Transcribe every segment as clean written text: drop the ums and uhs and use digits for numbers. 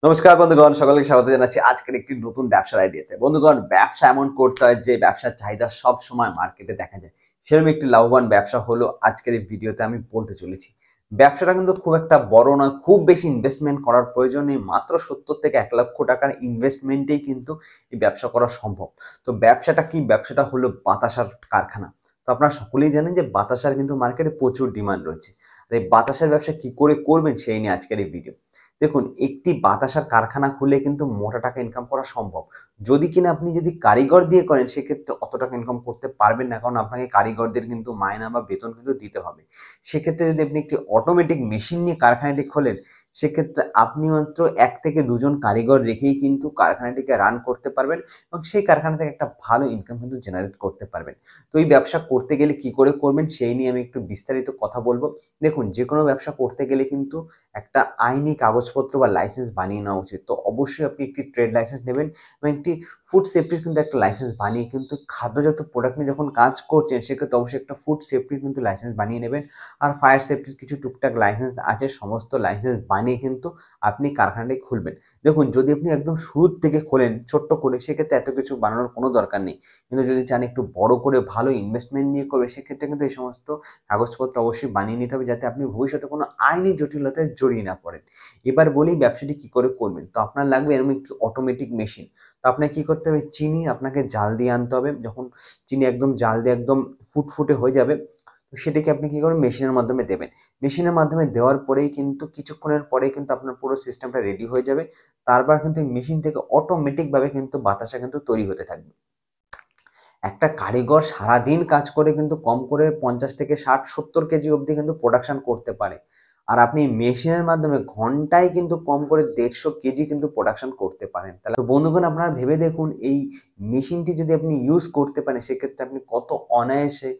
নমস্কার বন্ধুগণ, সকলকে স্বাগত জানাচ্ছি আজকের একটি নতুন ব্যবসার আইডিয়াতে। বন্ধুগণ, ব্যবসা এমন করতে হয় যে ব্যবসার চাহিদা সব সময় মার্কেটে দেখা যায়। সেরকম একটি লাভবান ব্যবসা হলো আজকের এই ভিডিওতে আমি বলতে চলেছি। ব্যবসাটা কিন্তু খুব একটা বড় নয়, খুব বেশি ইনভেস্টমেন্ট করার প্রয়োজন নেই। মাত্র ৭০ থেকে ১ লক্ষ টাকার ইনভেস্টমেন্টেই কিন্তু এই ব্যবসা করা সম্ভব। তো ব্যবসাটা কি? ব্যবসাটা হলো বাতাসার কারখানা। তো আপনারা সকলেই জানেন যে বাতাসার কিন্তু মার্কেটে প্রচুর ডিমান্ড রয়েছে। আর এই বাতাসার ব্যবসা কি করে করবেন সেই নিয়ে আজকের এই ভিডিও। দেখুন, একটি বাতাসার কারখানা খুলে কিন্তু মোটা টাকা ইনকাম করা সম্ভব। যদি কিনা আপনি যদি কারিগর দিয়ে করেন সেক্ষেত্রে অত টাকা ইনকাম করতে পারবেন না, কারণ আপনাকে কারিগরদের কিন্তু মায়না বা বেতন কিন্তু দিতে হবে। সেক্ষেত্রে যদি আপনি একটি অটোমেটিক মেশিন নিয়ে কারখানাটি খোলেন, সেক্ষেত্রে আপনি মাত্র ১ থেকে ২ জন কারিগর রেখেই কিন্তু কারখানাটিকে রান করতে পারবেন এবং সেই কারখানা থেকে একটা ভালো ইনকাম কিন্তু জেনারেট করতে পারবেন। তো এই ব্যবসা করতে গেলে কি করে করবেন সেই নিয়ে আমি একটু বিস্তারিত কথা বলব। দেখুন, যেকোনো ব্যবসা করতে গেলে কিন্তু একটা আইনি কাগজপত্র বা লাইসেন্স বানিয়ে নেওয়া উচিত। তো অবশ্যই আপনি একটি ট্রেড লাইসেন্স নেবেন এবং একটি ফুড সেফটির কিন্তু একটা লাইসেন্স বানিয়ে কিন্তু খাদ্যজাত প্রোডাক্ট নিয়ে যখন কাজ করছেন সেক্ষেত্রে অবশ্যই একটা ফুড সেফটির কিন্তু লাইসেন্স বানিয়ে নেবেন। আর ফায়ার সেফটির কিছু টুকটাক লাইসেন্স আছে, সমস্ত লাইসেন্স বানিয়ে কিন্তু আপনি কারখানাটি খুলবেন। দেখুন, যদি আপনি একদম শুরুর থেকে খোলেন ছোট্ট করে সেক্ষেত্রে এত কিছু বানানোর কোনো দরকার নেই। কিন্তু যদি চান একটু বড় করে ভালো ইনভেস্টমেন্ট নিয়ে করবে সেক্ষেত্রে কিন্তু এই সমস্ত কাগজপত্র অবশ্যই বানিয়ে নিতে হবে, যাতে আপনি ভবিষ্যতে কোনো আইনি জটিলতায় জড়িয়ে না পড়েন। এবার বলি ব্যবসাটি কি করে করবেন। তো আপনার লাগবে এরকম একটি অটোমেটিক মেশিন। তো আপনাকে কি করতে হবে, চিনি আপনাকে জাল দিয়ে আনতে হবে। যখন চিনি একদম জাল দিয়ে একদম ফুটফুটে হয়ে যাবে, তো সেটাকে আপনি কি করবেন, মেশিনের মাধ্যমে দেবেন। মেশিনের মাধ্যমে দেওয়ার পরেই কিন্তু কিছুক্ষণের পরেই কিন্তু আপনার পুরো সিস্টেমটা রেডি হয়ে যাবে। তারপর কিন্তু এই মেশিন থেকে অটোমেটিক ভাবে কিন্তু বাতাসা কিন্তু তৈরি হতে থাকবে। একটা কারিগর সারাদিন কাজ করে কিন্তু কম করে ৫০ থেকে ৬০-৭০ কেজি অবধি কিন্তু প্রোডাকশন করতে পারে। আর আপনি মেশিনের মাধ্যমে ঘন্টায় কিন্তু কম করে ১৫০ কেজি কিন্তু প্রোডাকশন করতে পারেন। তাহলে তো বন্ধুগণ, আপনারা ভেবে দেখুন এই মেশিনটি যদি আপনি ইউজ করতে পারেন সেক্ষেত্রে আপনি কত অনায়াসে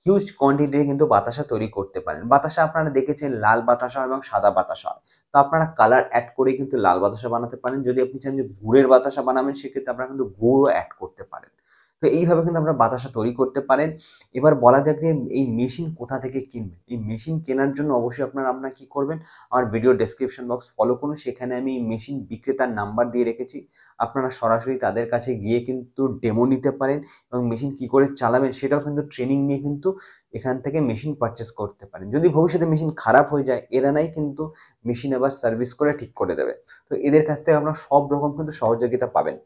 হিউজ কোয়ান্টিটির কিন্তু বাতাসা তৈরি করতে পারেন। বাতাসা আপনারা দেখেছেন লাল বাতাসা হয় এবং সাদা বাতাসা হয়। তো আপনারা কালার এড করে কিন্তু লাল বাতাসা বানাতে পারেন। যদি আপনি চান যে গুড়ের বাতাসা বানাবেন সেক্ষেত্রে আপনারা কিন্তু গুড়ও এড করতে পারেন। তো এইভাবে কিন্তু আপনারা বাতাসা তৈরি করতে পারেন। এবার বলা যাক যে এই মেশিন কোথা থেকে কিনবেন? এই মেশিন কেনার জন্য অবশ্যই আপনারা কি করবেন? আমার ভিডিও ডেসক্রিপশন বক্স ফলো করুন। সেখানে আমি মেশিন বিক্রেতার নাম্বার দিয়ে রেখেছি। আপনারা সরাসরি তাদের কাছে গিয়ে কিন্তু ডেমো নিতে পারেন এবং মেশিন কি করে চালাবেন সেটাও কিন্তু ট্রেনিং নিয়ে কিন্তু এখান থেকে মেশিন পারচেজ করতে পারেন। যদি ভবিষ্যতে মেশিন খারাপ হয়ে যায়, এরানাই কিন্তু মেশিন আবার সার্ভিস করে ঠিক করে দেবে। তো এদের কাছ থেকে আপনারা সব রকম কিন্তু সহযোগিতা পাবেন।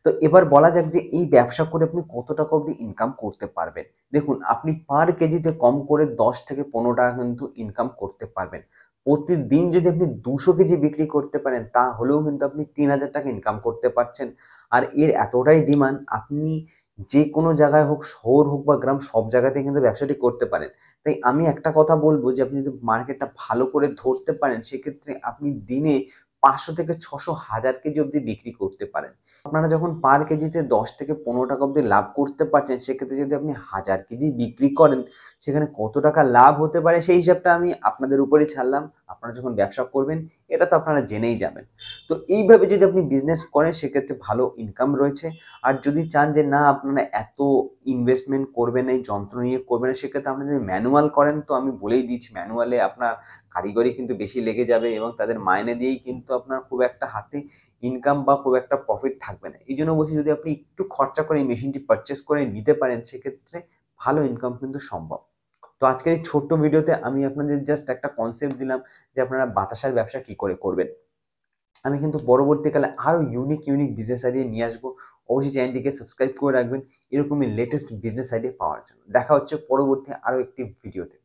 তো এবার বলা যাক যে এই ব্যবসা করে আপনি কত টাকা অবধি ইনকাম করতে পারবেন। দেখুন, আপনি পার কেজিতে কম করে ১০ থেকে ১৫ টাকা কিন্তু ইনকাম করতে পারবেন। প্রতিদিন যদি আপনি ২০০ কেজি বিক্রি করতে পারেন তাহলেও কিন্তু আপনি ৩,০০০ টাকা ইনকাম করতে পারছেন। আর এর এতটাই ডিমান্ড, আপনি যেকোনো জায়গায় হোক, শহর হোক বা গ্রাম, সব জায়গাতেই কিন্তু ব্যবসাটি করতে পারেন। তাই আমি একটা কথা বলব যে আপনি যদি মার্কেটটা ভালো করে ধরতে পারেন সেক্ষেত্রে আপনি দিনে ৫০০ থেকে ৬০০ হাজার কেজি অবধি বিক্রি করতে পারেন। আপনারা যখন পার কেজিতে ১০ থেকে ১৫ টাকা অবধি লাভ করতে পারছেন, সেক্ষেত্রে যদি আপনি ১০০০ কেজি বিক্রি করেন, সেখানে কত টাকা লাভ হতে পারে সেই হিসাবটা আমি আপনাদের উপরেই ছাড়লাম। আপনারা যখন ব্যবসা করবেন এটা তো আপনারা জেনেই যাবেন। তো এইভাবে যদি আপনি বিজনেস করেন সেক্ষেত্রে ভালো ইনকাম রয়েছে। আর যদি চান যে না আপনারা এত ইনভেস্টমেন্ট করবেন না, এই যন্ত্র নিয়ে করবেন না, সেক্ষেত্রে আপনি যদি ম্যানুয়াল করেন তো আমি বলেই দিচ্ছি ম্যানুয়ালে আপনার কারিগরি কিন্তু বেশি লেগে যাবে এবং তাদের মাইনে দিয়েই কিন্তু আপনার খুব একটা হাতে ইনকাম বা খুব একটা প্রফিট থাকবে না। এইজন্য বলছি যদি আপনি একটু খরচা করে এই মেশিনটি পারচেজ করে নিতে পারেন সেক্ষেত্রে ভালো ইনকাম কিন্তু সম্ভব। তো আজকের এই ছোট্ট ভিডিওতে আমি আপনাদের জাস্ট একটা কনসেপ্ট দিলাম যে আপনারা বাতাসার ব্যবসা কি করে করবেন। আমি কিন্তু পরবর্তীকালে আরো ইউনিক বিজনেস আইডিয়া নিয়ে আসবো। অবশ্যই চ্যানেলটিকে সাবস্ক্রাইব করে রাখবেন এরকমই লেটেস্ট বিজনেস আইডিয়া পাওয়ার জন্য। দেখা হচ্ছে পরবর্তী আরো একটি ভিডিওতে।